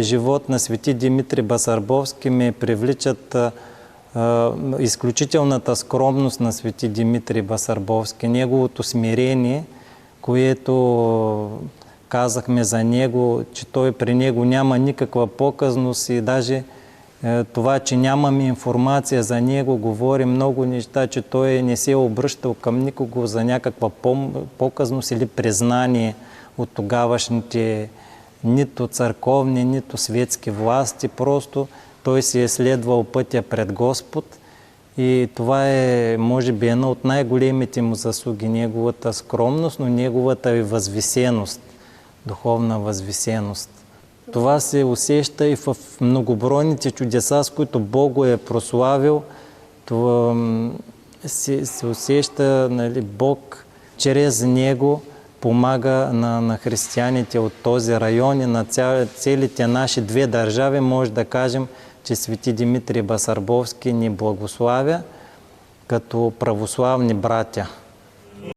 Живот на свети Димитрий Басарбовски ме привличат изключителната скромност на свети Димитрий Басарбовски, неговото смирение, което казахме за него, че при него няма никаква показност и даже това, че нямаме информация за него, говори много неща, че той не се е обръщал към никого за някаква показност или признание от тогавашните нито църковни, нито светски власти. Просто той си е следвал пътя пред Господ и това е, може би, една от най-големите му заслуги, неговата скромност, но неговата и възвисеност, духовна възвисеност. Това се усеща и в многобройните чудеса, с които Бог го е прославил. Това се усеща, нали, Бог чрез него помага на християните от този район и на целите наши две държави. Може да кажем, че свети Димитрий Басарбовски ни благославя като православни братя.